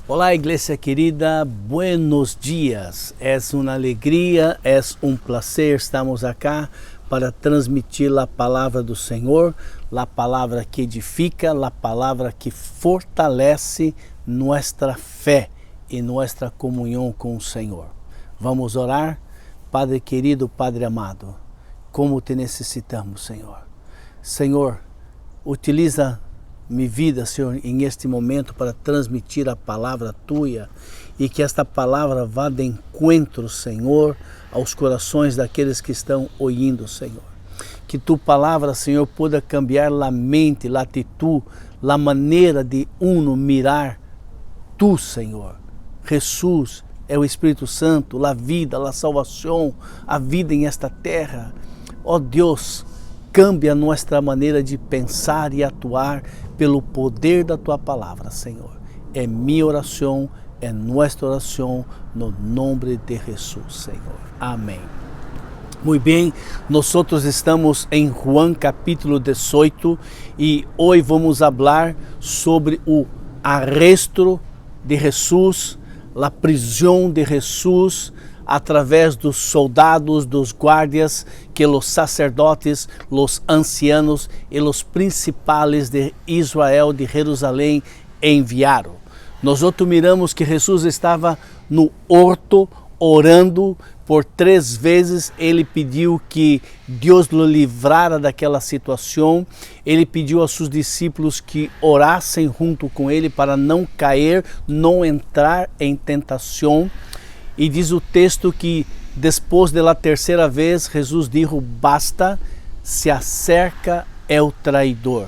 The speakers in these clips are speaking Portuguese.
Olá, iglesia querida, buenos dias. Es una alegria, es un placer. Estamos acá para transmitir a palavra do Senhor, a palavra que edifica, a palavra que fortalece nossa fé e nossa comunhão com o Senhor. Vamos orar? Padre querido, Padre amado, como te necessitamos, Senhor. Senhor, utiliza minha vida, Senhor, em este momento para transmitir a palavra Tua e que esta palavra vá de encontro, Senhor, aos corações daqueles que estão ouvindo, Senhor. Que Tu palavra, Senhor, possa cambiar a mente, a atitude, a maneira de uno mirar Tu, Senhor. Jesus é o Espírito Santo, a vida, a salvação, a vida em esta terra. Ó Deus, cambia a nossa maneira de pensar e atuar pelo poder da Tua palavra, Senhor. É minha oração, é nossa oração, no nome de Jesus, Senhor. Amém. Muito bem, nós estamos em Juan capítulo 18 e hoje vamos falar sobre o arresto de Jesus, a prisão de Jesus, através dos soldados, dos guardias, que os sacerdotes, os ancianos e os principais de Israel, de Jerusalém, enviaram. Nós miramos que Jesus estava no horto orando. Por 3 vezes ele pediu que Deus o livrara daquela situação. Ele pediu aos seus discípulos que orassem junto com ele para não cair, não entrar em tentação. E diz o texto que depois da terceira vez, Jesus disse: basta, se acerca é o traidor.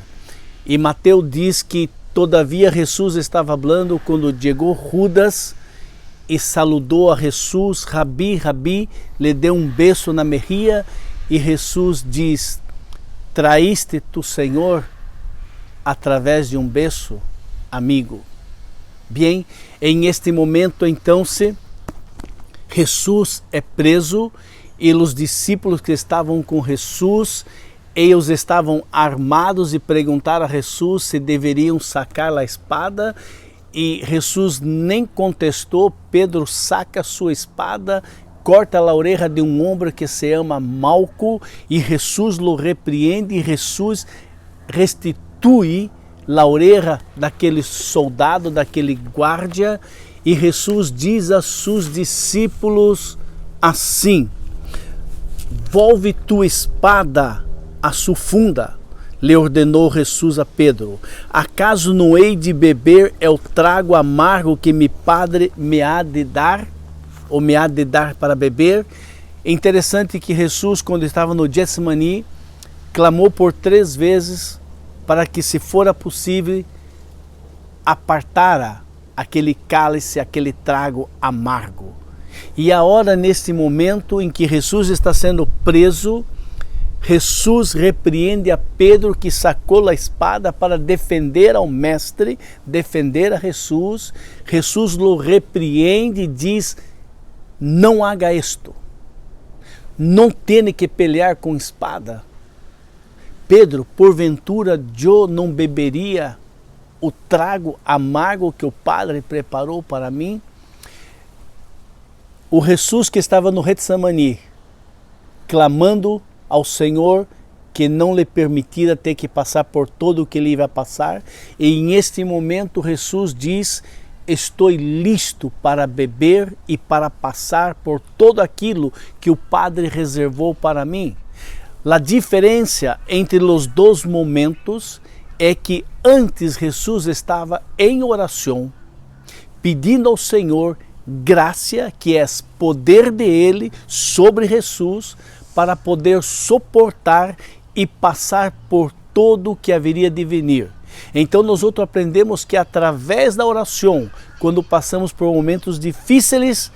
E Mateus diz que todavia Jesus estava falando quando chegou Judas e saludou a Jesus, Rabi, Rabi, lhe deu um beijo na mejilla e Jesus diz: traíste tu Senhor através de um beijo, amigo. Bem, em este momento então Jesus é preso e os discípulos que estavam com Jesus, eles estavam armados e perguntaram a Jesus se deveriam sacar a espada e Jesus nem contestou. Pedro saca sua espada, corta a orelha de um homem que se chama Malco e Jesus o repreende e Jesus restitui a orelha daquele soldado, daquele guarda. E Jesus diz a seus discípulos assim: volve tua espada a sua funda, lhe ordenou Jesus a Pedro. Acaso não hei de beber o trago amargo que meu Padre me há de dar, ou me há de dar para beber? É interessante que Jesus, quando estava no Getsemani, clamou por 3 vezes para que, se fora possível, apartara aquele cálice, aquele trago amargo. E agora, neste momento em que Jesus está sendo preso, Jesus repreende a Pedro, que sacou a espada para defender ao mestre, defender a Jesus. Jesus o repreende e diz: não haga isto, não tem que pelear com espada. Pedro, porventura eu não beberia o trago amargo que o Padre preparou para mim? O Jesus que estava no Getsemani, clamando ao Senhor que não lhe permitira ter que passar por tudo o que ele ia passar, e em este momento Jesus diz: estou listo para beber e para passar por tudo aquilo que o Padre reservou para mim. A diferença entre os 2 momentos é que antes Jesus estava em oração, pedindo ao Senhor graça, que é poder de Ele sobre Jesus, para poder suportar e passar por tudo o que haveria de vir. Então nós aprendemos que através da oração, quando passamos por momentos difíceis,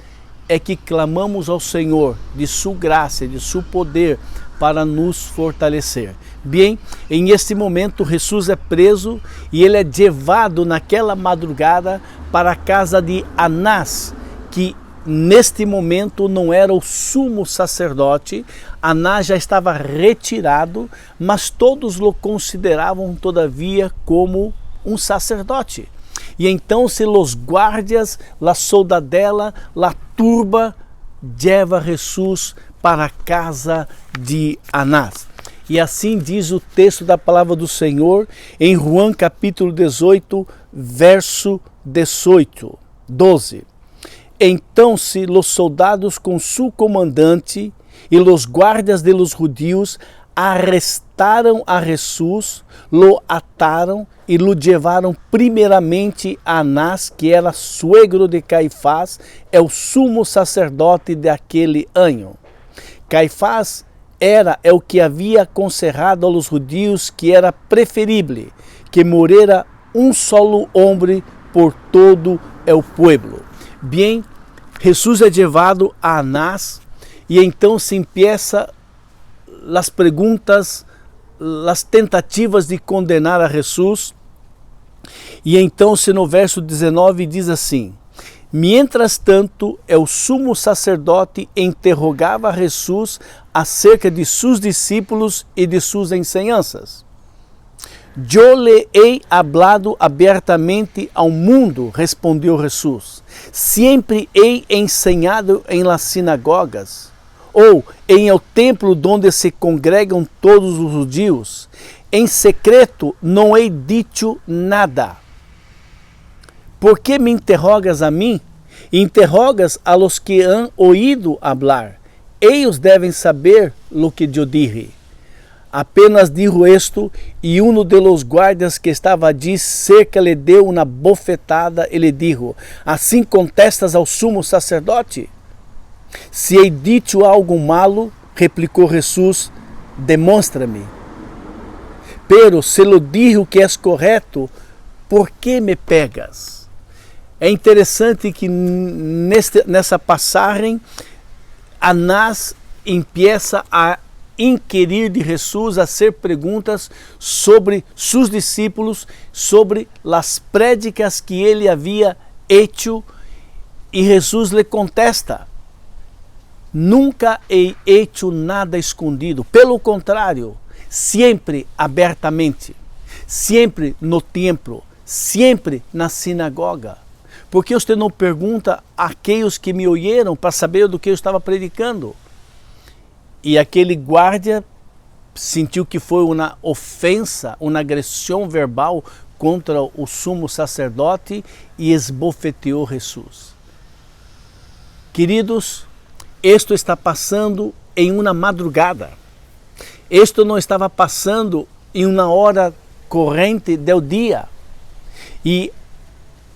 é que clamamos ao Senhor de sua graça, de seu poder, para nos fortalecer. Bem, em este momento Jesus é preso e ele é levado naquela madrugada para a casa de Anás, que neste momento não era o sumo sacerdote. Anás já estava retirado, mas todos o consideravam todavia como um sacerdote. Y entonces los guardias, la soldadela, la turba, lleva Jesus para a casa de Anás. E assim diz o texto da palavra do Senhor em João capítulo 18, verso 12. Então se los soldados com su comandante e los guardias de los judíos arrestaram a Jesus, lo ataram e lo levaram primeiramente a Anás, que era suegro de Caifás, é o sumo sacerdote daquele ano. Caifás era o que havia aconselhado aos judeus que era preferível que morrera um solo homem por todo o pueblo. Bem, Jesus é levado a Anás e então se empieza as perguntas, as tentativas de condenar a Jesus. E então se no verso 19 diz assim: Mientras tanto, o sumo sacerdote interrogava a Jesus acerca de seus discípulos e de suas enseñanças. Eu le he hablado abertamente ao mundo, respondeu Jesus. Sempre he enseñado em las sinagogas, ou em el templo donde se congregam todos os judeus. Em secreto não he dicho nada. ¿Por que me interrogas a mim? Interrogas a los que han oído hablar. Ellos devem saber lo que eu dije. Apenas dijo esto e um de los guardas que estava allí cerca le deu uma bofetada e le dijo: Assim contestas ao sumo sacerdote? Se he dicho algo malo, replicou Jesus, demonstra-me. Pero se lo digo que é correto, por que me pegas? É interessante que nessa passagem, Anás empieza a inquirir de Jesus, a hacer perguntas sobre seus discípulos, sobre as prédicas que ele havia hecho, e Jesus lhe contesta: Nunca he hecho nada escondido, pelo contrário, sempre abertamente, sempre no templo, sempre na sinagoga. Por que você não pergunta àqueles que me ouviram para saber do que eu estava predicando? E aquele guarda sentiu que foi uma ofensa, uma agressão verbal contra o sumo sacerdote e esbofeteou Jesus. Queridos, isto está passando em uma madrugada. Isto não estava passando em uma hora corrente do dia. E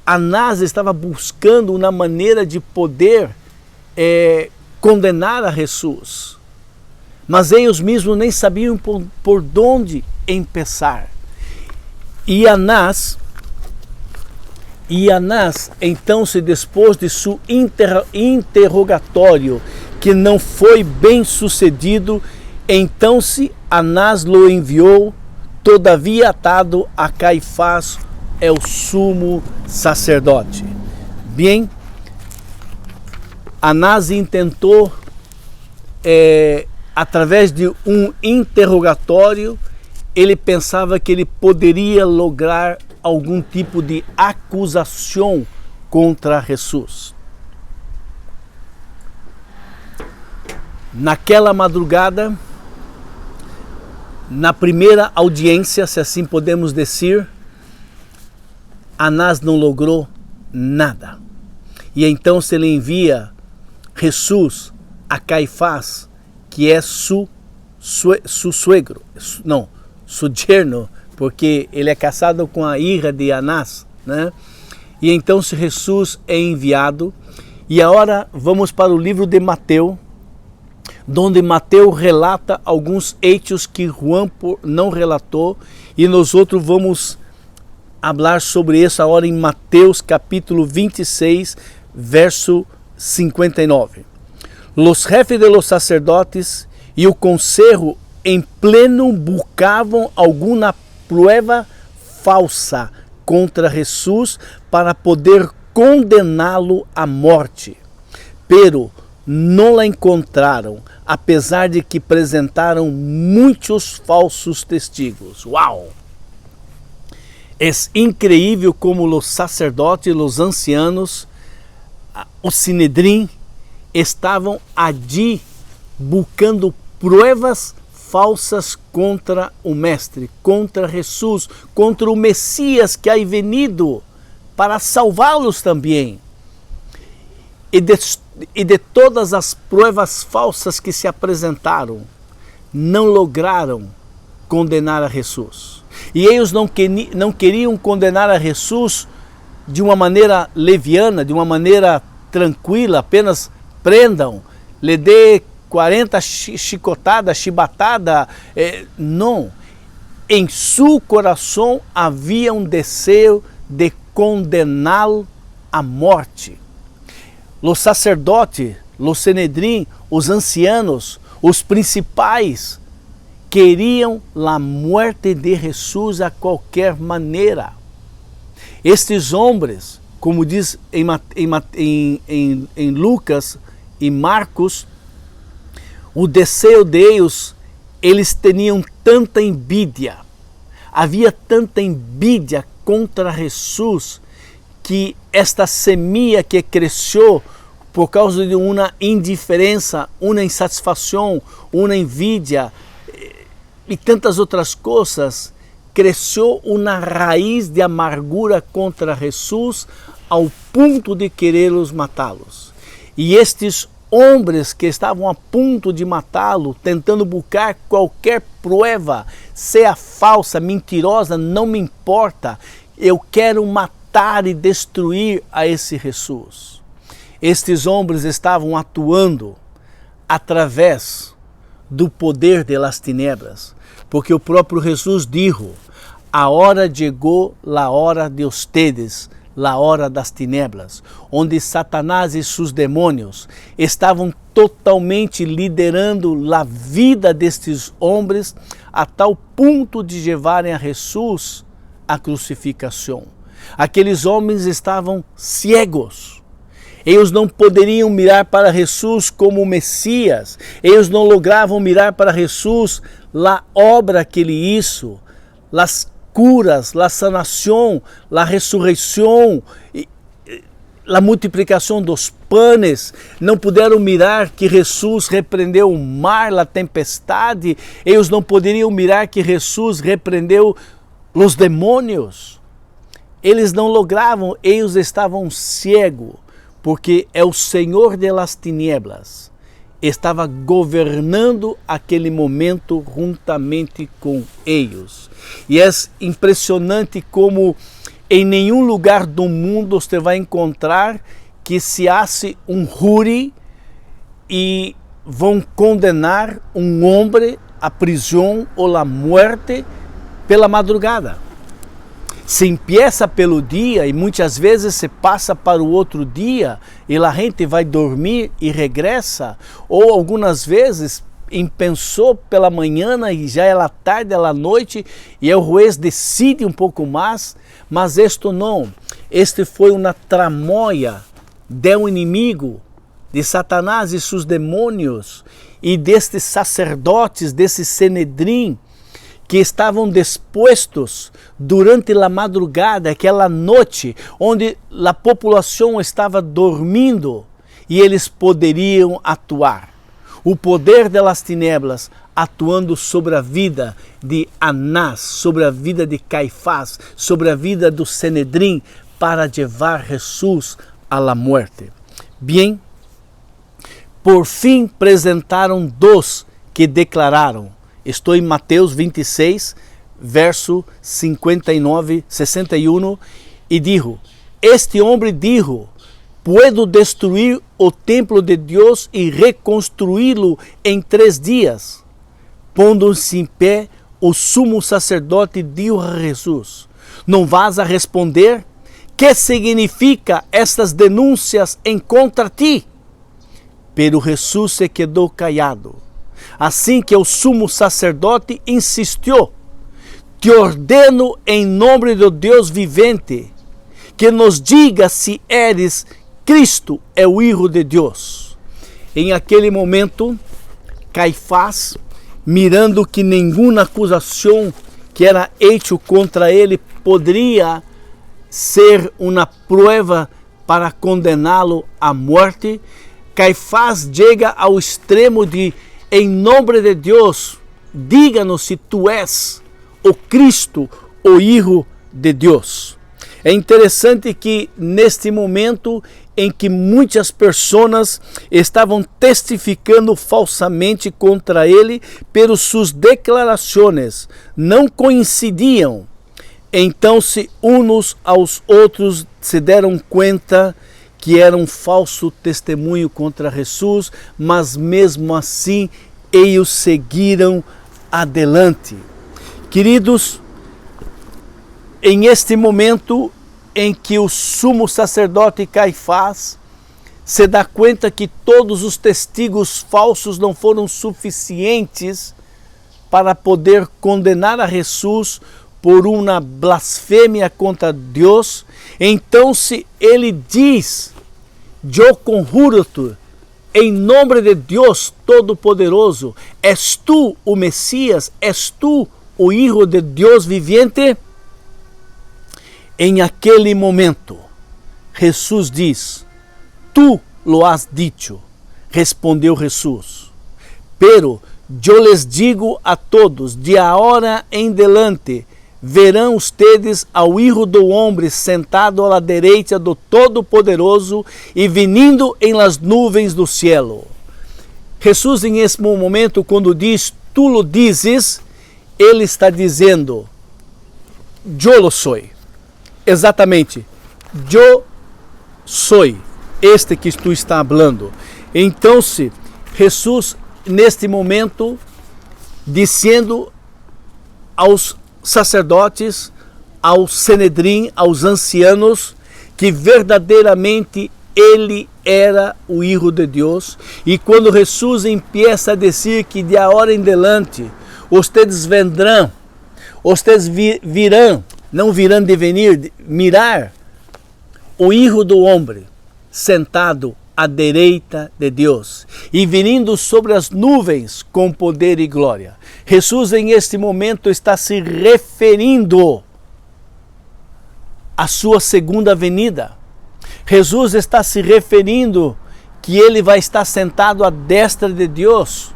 Anás estava buscando uma maneira de poder condenar a Jesus. Mas eles mesmos nem sabiam por onde começar. E Anás, então, se depois de seu interrogatório, que não foi bem sucedido, então se Anás lo enviou, todavia atado a Caifás, é o sumo sacerdote. Bem, Anás intentou, através de um interrogatório, ele pensava que ele poderia lograr algum tipo de acusação contra Jesus. Naquela madrugada, na primeira audiência, se assim podemos dizer, Anás não logrou nada. E então se ele envia Jesus a Caifás, que é su suegro, su yerno, porque ele é casado com a hija de Anás, né? E então se Jesus é enviado, e agora vamos para o livro de Mateus, onde Mateus relata alguns hechos que João não relatou, e nós outros vamos falar sobre isso agora em Mateus capítulo 26, verso 59. Los jefes de los sacerdotes e o conselho em pleno buscavam alguma prueba falsa contra Jesus para poder condená-lo à morte. Pero não la encontraram, apesar de que apresentaram muitos falsos testigos. Uau! É incrível como os sacerdotes, os ancianos, o Sinedrim, estavam ali buscando provas falsas contra o Mestre, contra Jesus, contra o Messias que há venido para salvá-los também. E de todas as provas falsas que se apresentaram, não lograram condenar a Jesus. E eles não queriam condenar a Jesus de uma maneira leviana, de uma maneira tranquila, apenas prendam, lhe dê 40 chicotadas, chibatadas. Não. Em seu coração havia um desejo de condená-lo à morte. Os sacerdotes, os Sinedrim, os ancianos, os principais, queriam a morte de Jesus a qualquer maneira. Estes homens, como diz em Lucas e Marcos, o desejo deles, eles tinham tanta envidia, havia tanta envidia contra Jesus, que esta semente que cresceu por causa de uma indiferença, uma insatisfação, uma envidia e tantas outras coisas, cresceu uma raiz de amargura contra Jesus ao ponto de querê-los matá-los. E estes homens que estavam a ponto de matá-lo, tentando buscar qualquer prova, seja falsa, mentirosa, não me importa, eu quero matar e destruir a esse Jesus. Estes homens estavam atuando através do poder das tinieblas, porque o próprio Jesus disse: a hora chegou, a hora de ustedes, a hora das tinieblas, onde Satanás e seus demônios estavam totalmente liderando a vida destes homens a tal ponto de levarem a Jesus à crucificação. Aqueles homens estavam cegos. Eles não poderiam mirar para Jesus como o Messias. Eles não logravam mirar para Jesus a obra que ele hizo, as curas, a sanação, a ressurreição, a multiplicação dos panes. Não puderam mirar que Jesus repreendeu o mar, a tempestade. Eles não poderiam mirar que Jesus repreendeu os demônios. Eles não logravam, eles estavam cegos, porque é o Senhor de las tinieblas estava governando aquele momento juntamente com eles. E é impressionante como em nenhum lugar do mundo você vai encontrar que se hace um júri e vão condenar um homem à prisão ou à morte pela madrugada. Se empieza pelo dia e muitas vezes se passa para o outro dia e a gente vai dormir e regressa, ou algumas vezes pensou pela manhã e já é a tarde, é a noite e o juiz decide um pouco mais, mas isto não. Este foi uma tramóia do inimigo, de Satanás e seus demônios e destes sacerdotes, desse Sinedrim, que estavam dispostos durante a madrugada, aquela noite, onde a população estava dormindo e eles poderiam atuar. O poder das tinieblas atuando sobre a vida de Anás, sobre a vida de Caifás, sobre a vida do Sinedrim, para levar Jesus à morte. Bem, por fim apresentaram dois que declararam. Estou em Mateus 26, verso 59, 61, e dijo: este homem dijo: puedo destruir o templo de Deus e reconstruí-lo em 3 dias. Pondo-se em pé, o sumo sacerdote dijo a Jesus: não vas a responder? Que significa estas denúncias em contra ti? Pero Jesus se quedou callado. Assim que o sumo sacerdote insistiu: te ordeno em nome do Deus vivente, que nos diga se eres Cristo, é o Filho de Deus. Em aquele momento, Caifás, mirando que nenhuma acusação que era hecho contra ele poderia ser uma prova para condená-lo à morte, Caifás chega ao extremo de, em nome de Deus, diga-nos se tu és o Cristo, o Filho de Deus. É interessante que neste momento em que muitas pessoas estavam testificando falsamente contra ele, pero suas declarações não coincidiam. Então, se uns aos outros se deram conta que era um falso testemunho contra Jesus, mas mesmo assim eles seguiram adelante. Queridos, em este momento em que o sumo sacerdote Caifás se dá conta que todos os testigos falsos não foram suficientes para poder condenar a Jesus por uma blasfêmia contra Deus, então se ele diz, eu conjuro-te, em nome de Deus Todo-Poderoso, és tu o Messias, és tu o Filho de Deus viviente? Em aquele momento, Jesus diz, tu lo has dicho, respondeu Jesus, pero eu les digo a todos, de agora em diante, verão ustedes ao Filho do Homem sentado à direita do Todo-Poderoso e vindo em las nuvens do cielo. Jesus, em esse momento, quando diz, tu lo dizes, ele está dizendo, eu lo sou. Exatamente, eu sou este que tu está falando. Então, se Jesus, neste momento, dizendo aos sacerdotes, ao Sanedrim, aos ancianos, que verdadeiramente ele era o Filho de Deus. E quando Jesus empieza a dizer que de agora em diante, vocês vendrão, vocês virão, não virão de venir, mirar o Filho do Homem sentado à direita de Deus e vindo sobre as nuvens com poder e glória. Jesus, em este momento, está se referindo à sua segunda venida. Jesus está se referindo que ele vai estar sentado à destra de Deus,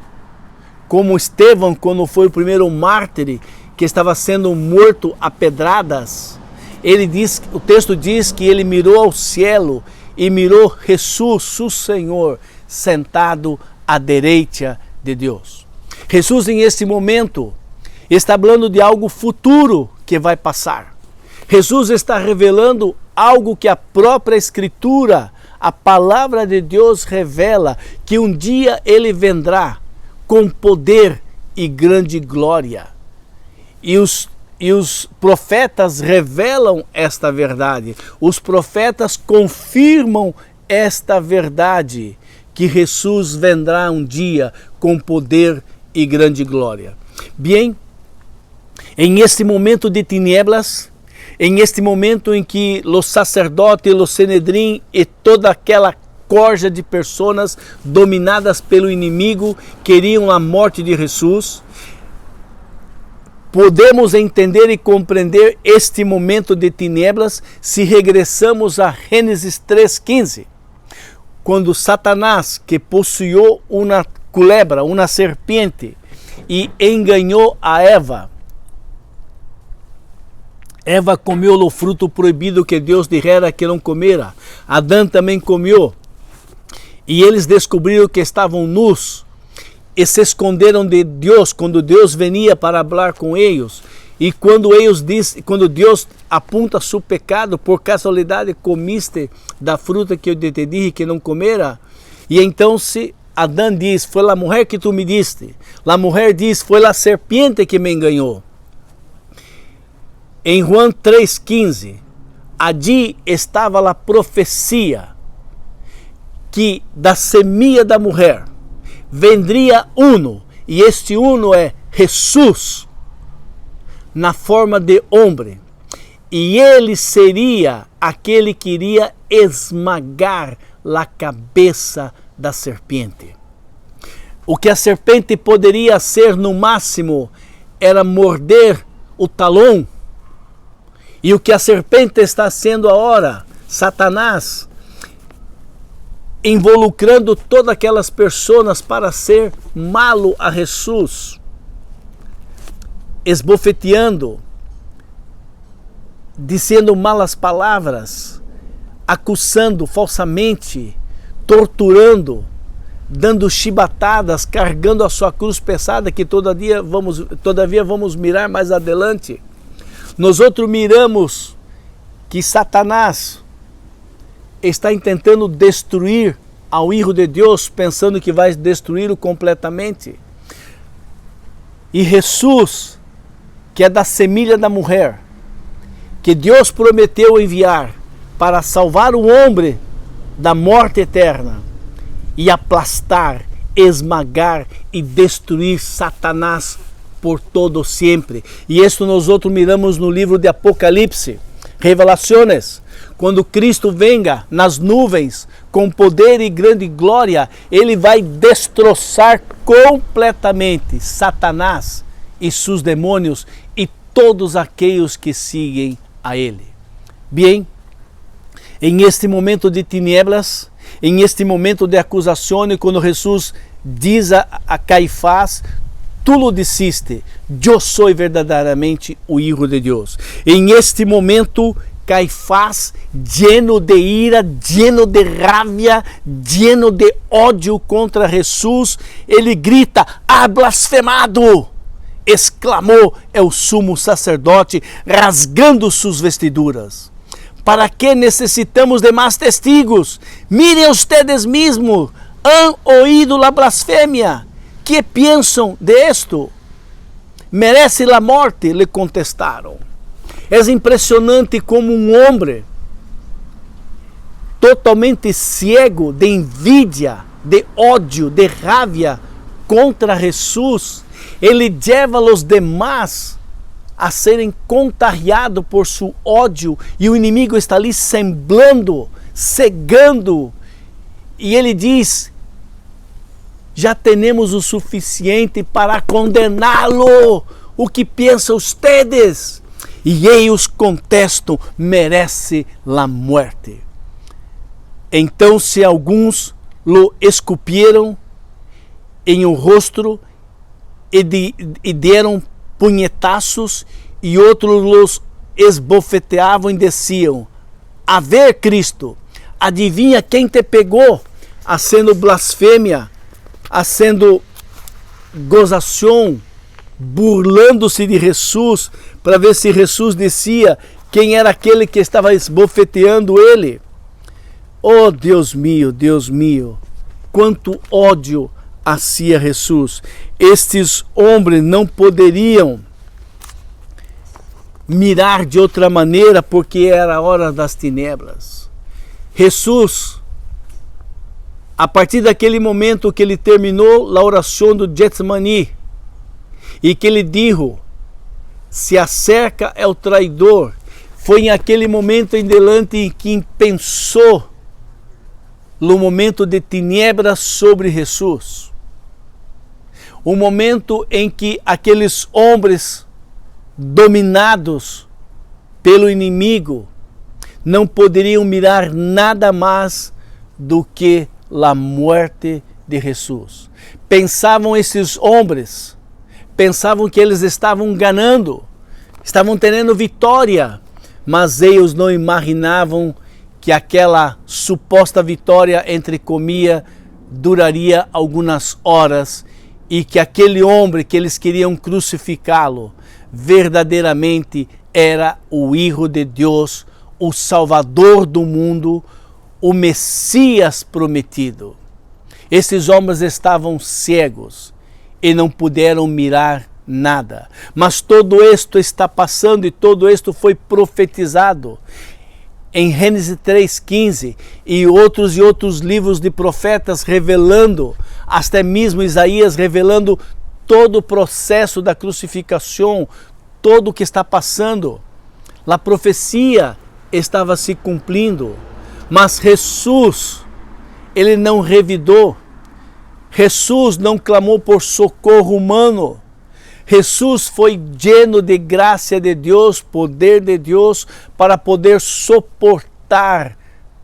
como Estevão, quando foi o primeiro mártir que estava sendo morto a pedradas. Ele diz, o texto diz que ele mirou ao cielo e mirou Jesus, o Senhor, sentado à direita de Deus. Jesus, em este momento, está falando de algo futuro que vai passar. Jesus está revelando algo que a própria Escritura, a palavra de Deus revela, que um dia ele vendrá com poder e grande glória. E os profetas revelam esta verdade. Os profetas confirmam esta verdade, que Jesus vendrá um dia com poder e grande glória. Bem, em este momento de tinieblas, em este momento em que os sacerdotes, os Sanedrim e toda aquela corja de pessoas dominadas pelo inimigo queriam a morte de Jesus, podemos entender e compreender este momento de tinieblas se regressamos a Gênesis 3:15, quando Satanás, que possuiu uma culebra, uma serpente, e enganou a Eva. Eva comeu o fruto proibido que Deus dijera que não comera. Adão também comeu. E eles descobriram que estavam nus e se esconderam de Deus quando Deus venia para falar com eles. E quando Deus apunta seu pecado, por casualidade comiste da fruta que eu te dije que não comera. E então se Adão diz, foi a mulher que tu me diste. A mulher diz, foi a serpiente que me enganou. Em Juan 3:15, allí estava a profecia que da semilla da mulher vendria uno, e este uno é Jesus, na forma de homem, e ele seria aquele que iria esmagar a cabeça da serpente. O que a serpente poderia ser no máximo era morder o talão E o que a serpente está sendo agora, Satanás, involucrando todas aquelas pessoas para ser malo a Jesus, esbofeteando, dizendo malas palavras, acusando falsamente, torturando, dando chibatadas, carregando a sua cruz pesada, que todavia vamos mirar mais adiante. Nós outros miramos que Satanás está tentando destruir ao Filho de Deus, pensando que vai destruí-lo completamente. E Jesus, que é da semilha da mulher, que Deus prometeu enviar para salvar o homem da morte eterna e aplastar, esmagar e destruir Satanás por todo sempre. E isso nós outros miramos no livro de Apocalipse, Revelações, quando Cristo venga nas nuvens com poder e grande glória, ele vai destroçar completamente Satanás e seus demônios e todos aqueles que seguem a ele. Bem, em este momento de tinieblas, em este momento de acusação, quando Jesus diz a Caifás, tu lo disseste, eu sou verdadeiramente o Filho de Deus. Em este momento, Caifás, lleno de ira, lleno de rabia, lleno de ódio contra Jesus, ele grita, "Ha blasfemado!" exclamou o sumo sacerdote, rasgando suas vestiduras. ¿Para que necessitamos de mais testigos? Mirem ustedes mesmos, han oído la blasfemia. Que pensam de esto? Merece la morte, le contestaram. É impressionante como homem totalmente cego de envidia, de ódio, de rabia contra Jesus, ele leva os demais a serem contagiados por seu ódio, e o inimigo está ali semblando, cegando, e ele diz, já temos o suficiente para condená-lo, o que pensam ustedes? E eles contestam, merece la muerte. Então, se alguns lo escupiram em o rosto e deram punhetaços, e outros los esbofeteavam e diziam, a ver, Cristo, adivinha quem te pegou? Hacendo blasfêmia, hacendo gozação, burlando-se de Jesus, para ver se Jesus dizia quem era aquele que estava esbofeteando ele. Oh, Deus mío, quanto ódio hacia Jesus. Estes homens não poderiam mirar de outra maneira, porque era a hora das tinieblas. Jesus, a partir daquele momento que ele terminou a oração do Getsemani, e que ele disse, se acerca é o traidor, foi em aquele momento em diante em que pensou no momento de tinieblas sobre Jesus. O momento em que aqueles homens dominados pelo inimigo não poderiam mirar nada mais do que a morte de Jesus. Pensavam esses homens, pensavam que eles estavam ganhando, estavam tendo vitória, mas eles não imaginavam que aquela suposta vitória, entre comillas, duraria algumas horas, e que aquele homem que eles queriam crucificá-lo, verdadeiramente era o Filho de Deus, o Salvador do mundo, o Messias prometido. Esses homens estavam cegos e não puderam mirar nada. Mas todo isto está passando, e todo isto foi profetizado em Gênesis 3,15 e outros livros de profetas revelando, até mesmo Isaías revelando todo o processo da crucificação, todo o que está passando. A profecia estava se cumprindo, mas Jesus, ele não revidou. Jesus não clamou por socorro humano. Jesus foi lleno de graça de Deus, poder de Deus, para poder suportar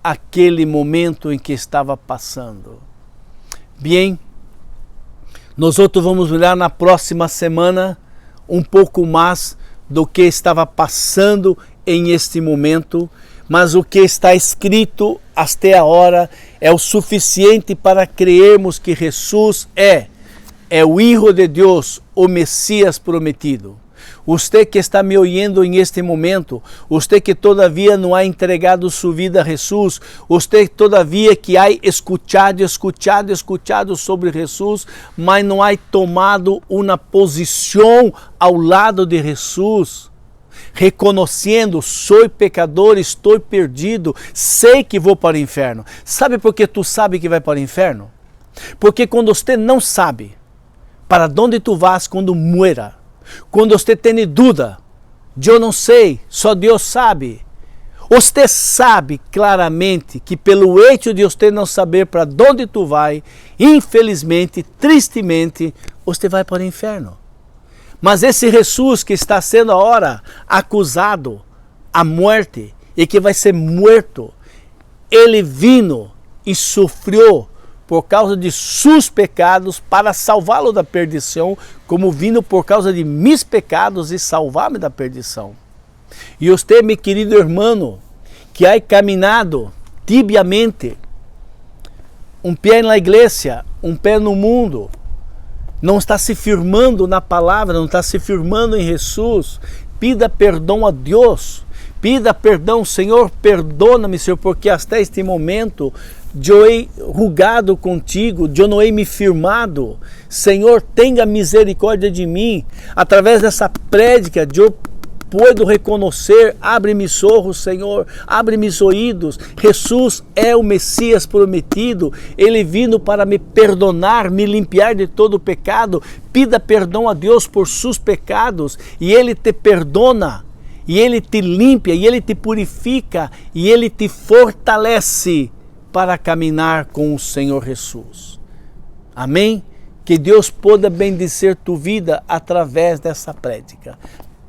aquele momento em que estava passando. Bem, nós outros vamos olhar na próxima semana um pouco mais do que estava passando em este momento, mas o que está escrito até a hora é o suficiente para crermos que Jesus é o Hijo de Deus, o Messias prometido. Você que está me ouvindo em este momento, você que todavia não ha entregado sua vida a Jesus, você todavia que ha escutado sobre Jesus, mas não ha tomado uma posição ao lado de Jesus, reconhecendo, sou pecador, estou perdido, sei que vou para o inferno. Sabe por que tu sabe que vai para o inferno? Porque quando você não sabe para onde tu vas quando muera, quando você tem dúvida, eu não sei, só Deus sabe. Você sabe claramente que pelo hecho de você não saber para onde tu vai, infelizmente, tristemente, você vai para o inferno. Mas esse Jesus que está sendo agora acusado à morte e que vai ser morto, ele vino e sofreu por causa de seus pecados para salvá-lo da perdição, como vindo por causa de meus pecados e salvar-me da perdição. E você, meu querido irmão, que ha caminhado tibiamente, um pé na igreja, um pé no mundo, não está se firmando na palavra, não está se firmando em Jesus, pida perdão a Deus. Pida perdão, Senhor, perdona-me, Senhor, porque até este momento eu he rugado contigo, eu não he me firmado. Senhor, tenha misericórdia de mim. Através dessa prédica, eu puedo reconhecer, abre mis olhos, Senhor, abre mis ouvidos. Jesus é o Messias prometido, ele vindo para me perdonar, me limpiar de todo o pecado. Pida perdão a Deus por seus pecados e ele te perdona. E ele te limpa, e ele te purifica, e ele te fortalece para caminhar com o Senhor Jesus. Amém? Que Deus possa bendizer tua vida através dessa prédica.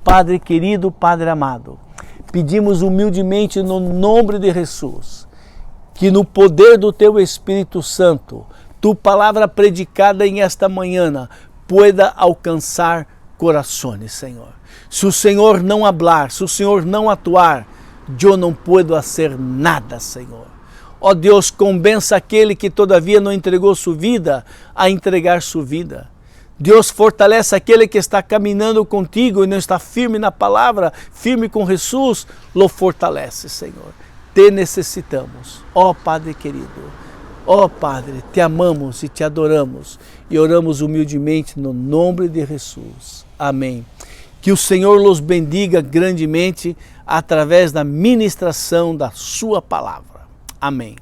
Padre querido, Padre amado, pedimos humildemente no nome de Jesus, que no poder do teu Espírito Santo, tua palavra predicada em esta manhã, pueda alcançar corações, Senhor. Se o Senhor não hablar, se o Senhor não atuar, eu não puedo fazer nada, Senhor. Ó Deus, convença aquele que todavia não entregou sua vida a entregar sua vida. Deus, fortalece aquele que está caminhando contigo e não está firme na palavra, firme com Jesus, lo fortalece, Senhor. Te necessitamos, ó Padre querido. Ó Padre, te amamos e te adoramos e oramos humildemente no nome de Jesus. Amém. Que o Senhor los bendiga grandemente através da ministração da sua palavra. Amém.